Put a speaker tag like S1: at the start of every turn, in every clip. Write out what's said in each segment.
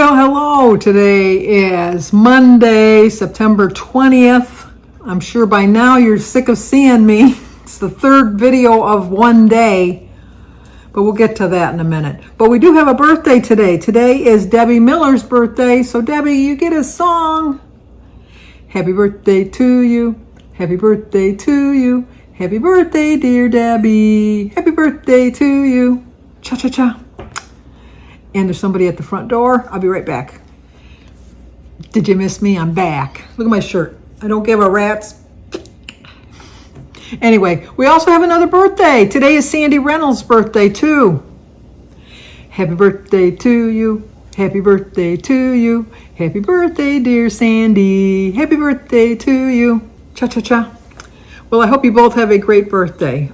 S1: Well, hello. Today is Monday, September 20th. I'm sure by now you're sick of seeing me. It's the third video of one day, but we'll get to that in a minute. But we do have a birthday today. Today is Debbie Miller's birthday. So Debbie, you get a song. Happy birthday to you. Happy birthday to you. Happy birthday, dear Debbie. Happy birthday to you. Cha-cha-cha. And there's somebody at the front door. I'll be right back. Did you miss me? I'm back. Look at my shirt. I don't give a rat's. Anyway, we also have another birthday. Today is Sandy Reynolds' birthday too. Happy birthday to you. Happy birthday to you. Happy birthday, dear Sandy. Happy birthday to you. Cha-cha-cha. Well, I hope you both have a great birthday.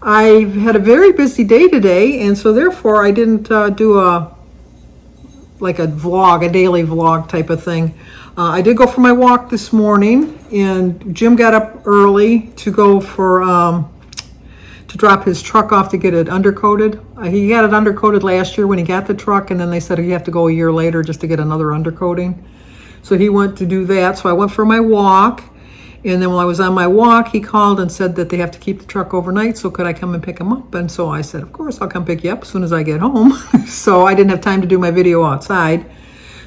S1: I've had a very busy day today, and so therefore I didn't do a vlog, a daily vlog type of thing. I did go for my walk this morning, and Jim got up early to go for to drop his truck off to get it undercoated. He had it undercoated last year when he got the truck, and then they said you have to go a year later just to get another undercoating. So he went to do that. So I went for my walk. And then while I was on my walk, he called and said that they have to keep the truck overnight, so could I come and pick him up? And so I said, of course, I'll come pick you up as soon as I get home. So I didn't have time to do my video outside.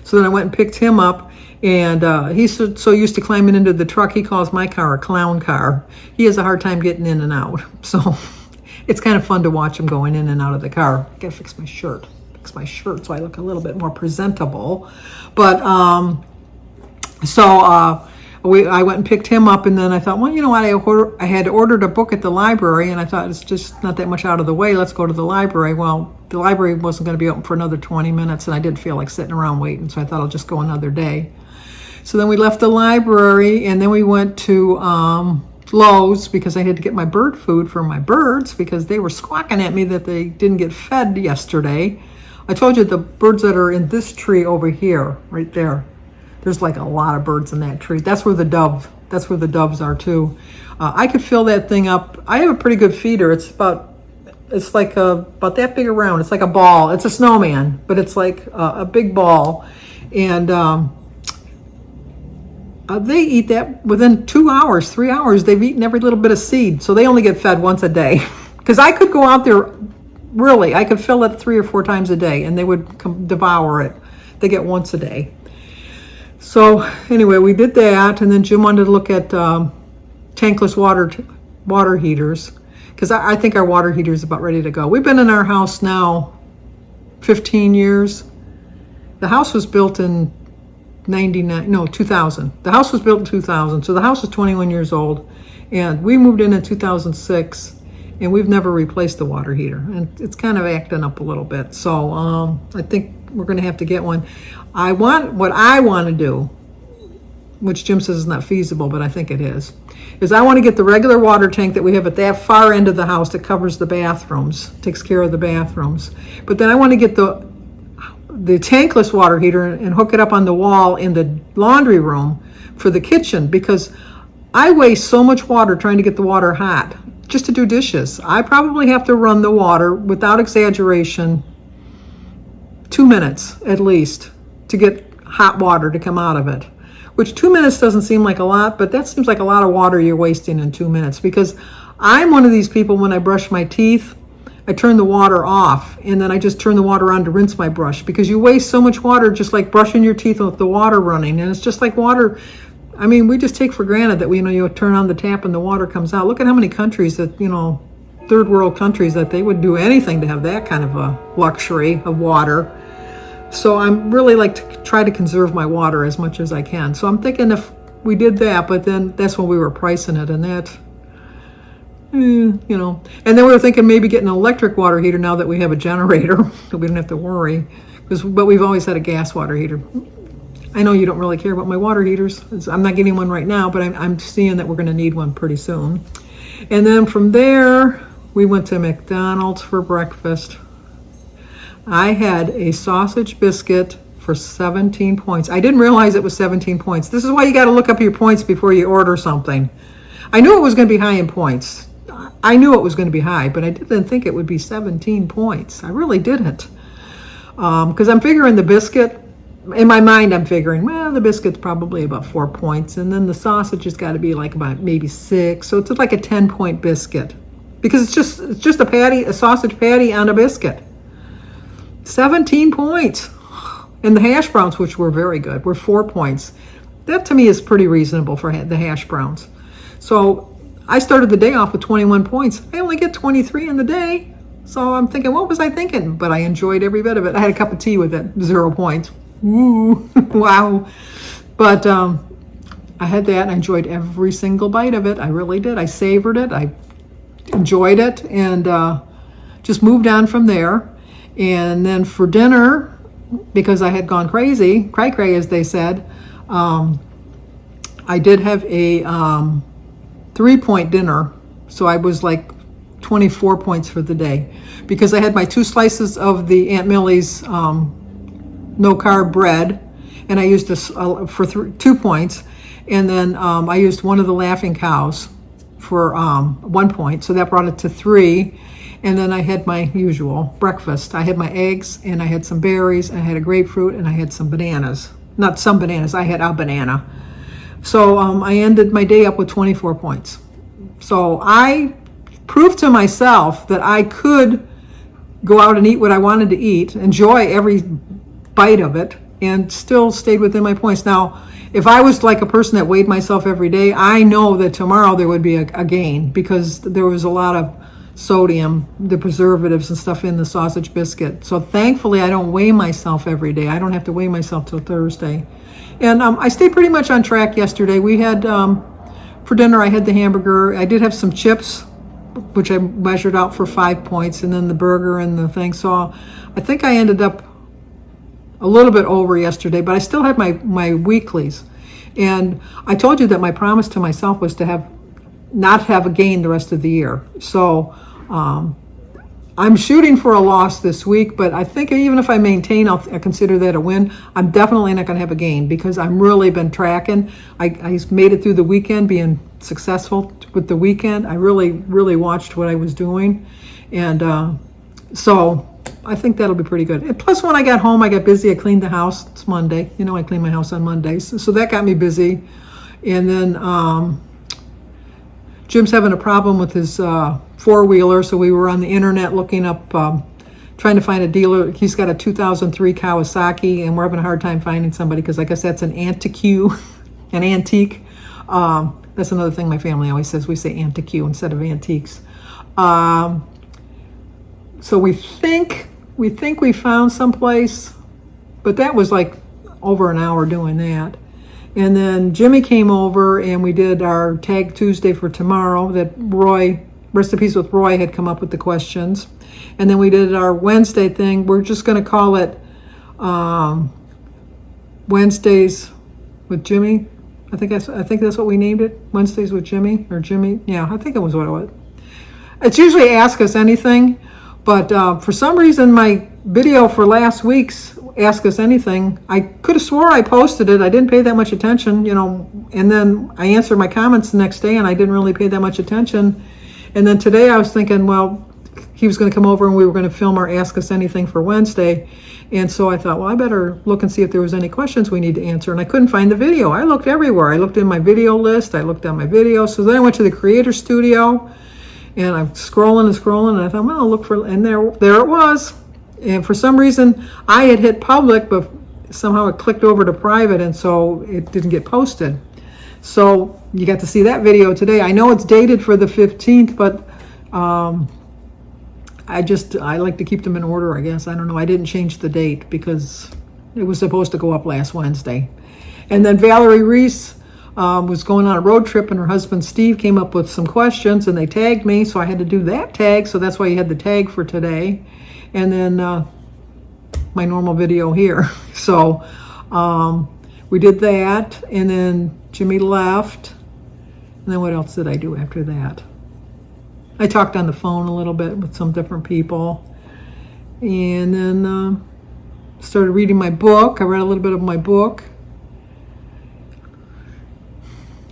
S1: So then I went and picked him up, and he's so used to climbing into the truck, he calls my car a clown car. He has a hard time getting in and out. So it's kind of fun to watch him going in and out of the car. I gotta fix my shirt so I look a little bit more presentable. But I went and picked him up, and then I thought, well, you know what, I had ordered a book at the library, and I thought it's just not that much out of the way. Let's go to the library. Well, the library wasn't going to be open for another 20 minutes, and I didn't feel like sitting around waiting, so I thought I'll just go another day. So then we left the library, and then we went to Lowe's because I had to get my bird food for my birds because they were squawking at me that they didn't get fed yesterday. I told you the birds that are in this tree over here, right there. There's like a lot of birds in that tree. That's where the doves are too. I could fill that thing up. I have a pretty good feeder. It's about that big around. It's like a ball. It's a snowman, but it's like a big ball. And they eat that within 2 hours, 3 hours. They've eaten every little bit of seed. So they only get fed once a day. Because I could go out there, really, I could fill it 3 or 4 times a day and they would devour it. They get once a day. So anyway, we did that, and then Jim wanted to look at tankless water heaters because I think our water heater is about ready to go. We've been in our house now 15 years. The house was built in 2000. The house was built in 2000, so the house is 21 years old, and we moved in 2006, and we've never replaced the water heater, and it's kind of acting up a little bit. So I think we're going to have to get one. What I want to do, which Jim says is not feasible, but I think it is I want to get the regular water tank that we have at that far end of the house that covers the bathrooms, takes care of the bathrooms. But then I want to get the tankless water heater and hook it up on the wall in the laundry room for the kitchen because I waste so much water trying to get the water hot just to do dishes. I probably have to run the water, without exaggeration, 2 minutes at least to get hot water to come out of it, which 2 minutes doesn't seem like a lot, but that seems like a lot of water you're wasting in 2 minutes because I'm one of these people when I brush my teeth, I turn the water off and then I just turn the water on to rinse my brush because you waste so much water just like brushing your teeth with the water running, and it's just like water. I mean, we just take for granted that you turn on the tap and the water comes out. Look at how many countries that, third world countries, that they would do anything to have that kind of a luxury of water. So I'm really like to try to conserve my water as much as I can. So I'm thinking if we did that, but then that's when we were pricing it, and that, And then we were thinking maybe getting an electric water heater now that we have a generator, so we don't have to worry. But we've always had a gas water heater. I know you don't really care about my water heaters. I'm not getting one right now, but I'm seeing that we're going to need one pretty soon. And then from there, we went to McDonald's for breakfast. I had a sausage biscuit for 17 points. I didn't realize it was 17 points. This is why you got to look up your points before you order something. I knew it was going to be high in points. I knew it was going to be high, but I didn't think it would be 17 points. I really didn't. Because I'm figuring the biscuit, in my mind I'm figuring, well, the biscuit's probably about 4 points, and then the sausage has got to be like about maybe 6, so it's like a 10-point biscuit. Because it's just a patty, a sausage patty on a biscuit. 17 points. And the hash browns, which were very good, were 4 points. That to me is pretty reasonable for the hash browns. So I started the day off with 21 points. I only get 23 in the day. So I'm thinking, what was I thinking? But I enjoyed every bit of it. I had a cup of tea with it, 0 points. Woo, wow. But I had that and I enjoyed every single bite of it. I really did. I savored it. I enjoyed it and just moved on from there. And then for dinner, because I had gone crazy, cray-cray as they said, I did have a 3-point dinner. So I was like 24 points for the day because I had my 2 slices of the Aunt Millie's no-carb bread, and I used this for 2 points. And then I used one of the Laughing Cows for 1 point, so that brought it to 3. And then I had my usual breakfast. I had my eggs, and I had some berries, and I had a grapefruit, and I had some bananas. Not some bananas, I had a banana. So I ended my day up with 24 points. So I proved to myself that I could go out and eat what I wanted to eat, enjoy every bite of it, and still stayed within my points. Now, if I was like a person that weighed myself every day, I know that tomorrow there would be a gain because there was a lot of sodium, the preservatives and stuff in the sausage biscuit. So thankfully I don't weigh myself every day. I don't have to weigh myself till Thursday. And I stayed pretty much on track yesterday. We had, for dinner, I had the hamburger. I did have some chips, which I measured out for 5 points, and then the burger and the thing. So I think I ended up a little bit over yesterday, but I still had my weeklies. And I told you that my promise to myself was to not have a gain the rest of the year. So I'm shooting for a loss this week, but I think even if I maintain, I consider that a win. I'm definitely not going to have a gain because I've really been tracking. I made it through the weekend being successful with the weekend. I really, really watched what I was doing. And so I think that'll be pretty good. And plus, when I got home, I got busy. I cleaned the house. It's Monday. You know, I clean my house on Mondays. So that got me busy. And then Jim's having a problem with his four-wheeler, so we were on the internet looking up, trying to find a dealer. He's got a 2003 Kawasaki, and we're having a hard time finding somebody because I guess that's an antique. An antique. That's another thing my family always says. We say antique instead of antiques. So we think we found someplace, but that was like over an hour doing that. And then Jimmy came over and we did our Tag Tuesday for tomorrow that Roy, Recipes with Roy, had come up with the questions. And then we did our Wednesday thing. We're just going to call it Wednesdays with Jimmy. I think that's what we named it. Wednesdays with Jimmy, or Jimmy. Yeah, I think it was what it was. It's usually Ask Us Anything, but for some reason my video for last week's Ask Us Anything, I could have swore I posted it. I didn't pay that much attention, you know, and then I answered my comments the next day and I didn't really pay that much attention. And then today I was thinking, well, he was going to come over and we were going to film our Ask Us Anything for Wednesday. And so I thought, well, I better look and see if there was any questions we need to answer. And I couldn't find the video. I looked everywhere. I looked in my video list. I looked at my video. So then I went to the Creator Studio and I'm scrolling and I thought, well, I'll look for, and there it was. And for some reason, I had hit public, but somehow it clicked over to private, and so it didn't get posted. So you got to see that video today. I know it's dated for the 15th, but I like to keep them in order, I guess. I don't know. I didn't change the date because it was supposed to go up last Wednesday. And then Valerie Reese was going on a road trip, and her husband Steve came up with some questions, and they tagged me, so I had to do that tag. So that's why you had the tag for today. And then my normal video here. So we did that, and then Jimmy left. And then what else did I do after that? I talked on the phone a little bit with some different people. And then started reading my book. I read a little bit of my book.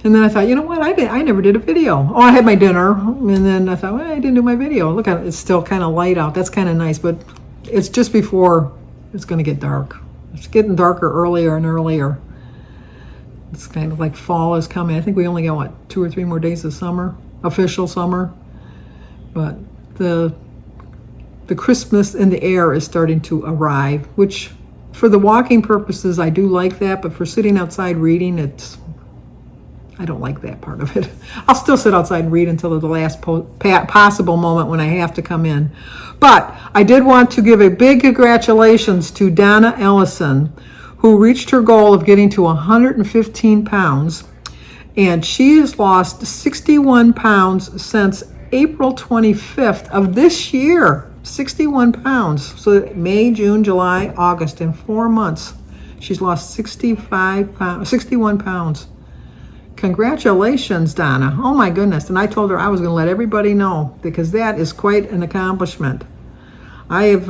S1: And then I thought, you know what? I never did a video. Oh, I had my dinner, and then I thought, well, I didn't do my video. Look, it's still kind of light out. That's kind of nice, but it's just before it's going to get dark. It's getting darker earlier and earlier. It's kind of like fall is coming. I think we only got, what, 2 or 3 more days of summer, official summer. But the crispness in the air is starting to arrive, which for the walking purposes, I do like that. But for sitting outside reading, I don't like that part of it. I'll still sit outside and read until the last possible moment when I have to come in. But I did want to give a big congratulations to Donna Ellison, who reached her goal of getting to 115 pounds. And she has lost 61 pounds since April 25th of this year. 61 pounds. So May, June, July, August, in 4 months, she's lost 61 pounds. Congratulations, Donna. Oh my goodness. And I told her I was going to let everybody know, because that is quite an accomplishment. I have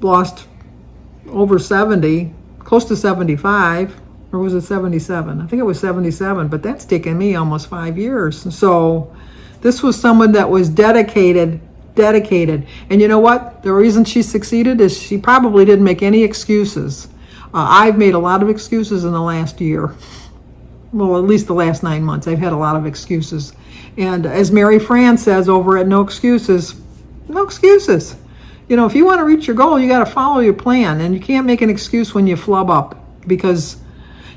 S1: lost over 70, close to 75, or was it 77? I think it was 77, but that's taken me almost 5 years. So this was someone that was dedicated. And you know what? The reason she succeeded is she probably didn't make any excuses. I've made a lot of excuses in the last year. Well, at least the last 9 months, I've had a lot of excuses. And as Mary Fran says over at No Excuses, no excuses. You know, if you want to reach your goal, you got to follow your plan. And you can't make an excuse when you flub up, because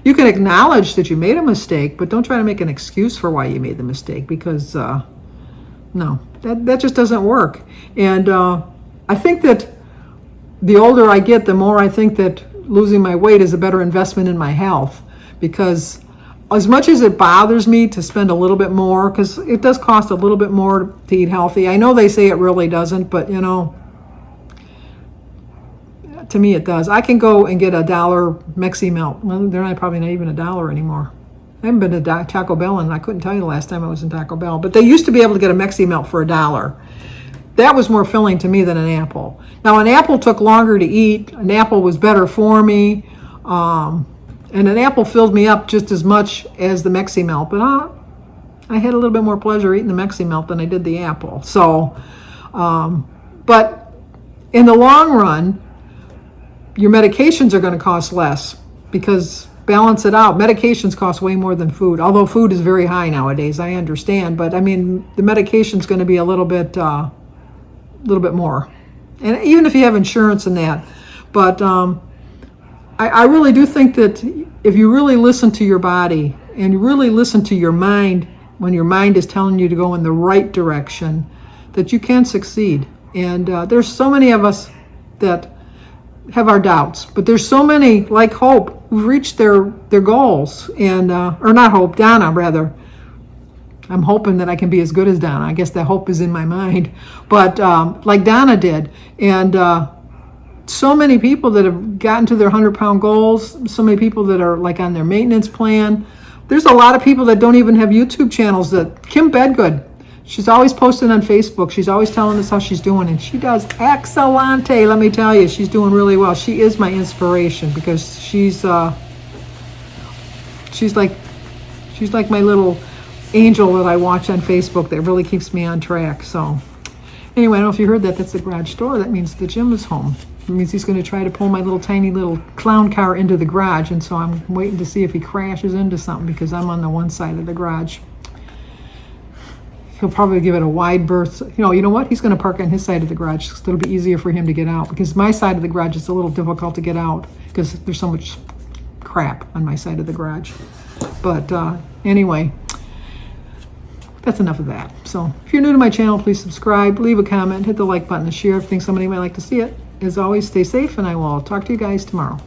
S1: you can acknowledge that you made a mistake, but don't try to make an excuse for why you made the mistake, because no, that just doesn't work. And I think that the older I get, the more I think that losing my weight is a better investment in my health, because as much as it bothers me to spend a little bit more, because it does cost a little bit more to eat healthy. I know they say it really doesn't, but you know, to me it does. I can go and get $1 Mexi Melt. Well, they're probably not even $1 anymore. I haven't been to Taco Bell, and I couldn't tell you the last time I was in Taco Bell. But they used to be able to get a Mexi Melt for $1. That was more filling to me than an apple. Now, an apple took longer to eat. An apple was better for me. And an apple filled me up just as much as the Mexi Melt. But I had a little bit more pleasure eating the Mexi Melt than I did the apple. So, but in the long run, your medications are going to cost less, because balance it out. Medications cost way more than food, although food is very high nowadays. I understand, but I mean, the medication's going to be a little bit more, and even if you have insurance and that. But I really do think that if you really listen to your body and you really listen to your mind, when your mind is telling you to go in the right direction, that you can succeed. And there's so many of us that have our doubts, but there's so many, like Hope, who've reached their goals, and or not Hope, Donna rather. I'm hoping that I can be as good as Donna. I guess that hope is in my mind, but like Donna did. And so many people that have gotten to their 100-pound goals, so many people that are like on their maintenance plan. There's a lot of people that don't even have YouTube channels. That Kim Bedgood, she's always posting on Facebook. She's always telling us how she's doing, and she does excelente. Let me tell you, she's doing really well. She is my inspiration, because she's like my little angel that I watch on Facebook that really keeps me on track. So anyway, I don't know if you heard that. That's the garage door. That means the Jim is home. It means he's going to try to pull my tiny little clown car into the garage, and so I'm waiting to see if he crashes into something, because I'm on the one side of the garage. He'll probably give it a wide berth. You know what? He's going to park on his side of the garage, so it'll be easier for him to get out, because my side of the garage is a little difficult to get out, because there's so much crap on my side of the garage. But anyway, that's enough of that. So if you're new to my channel, please subscribe, leave a comment, hit the like button, and share if you think somebody might like to see it. As always, stay safe, and I will talk to you guys tomorrow.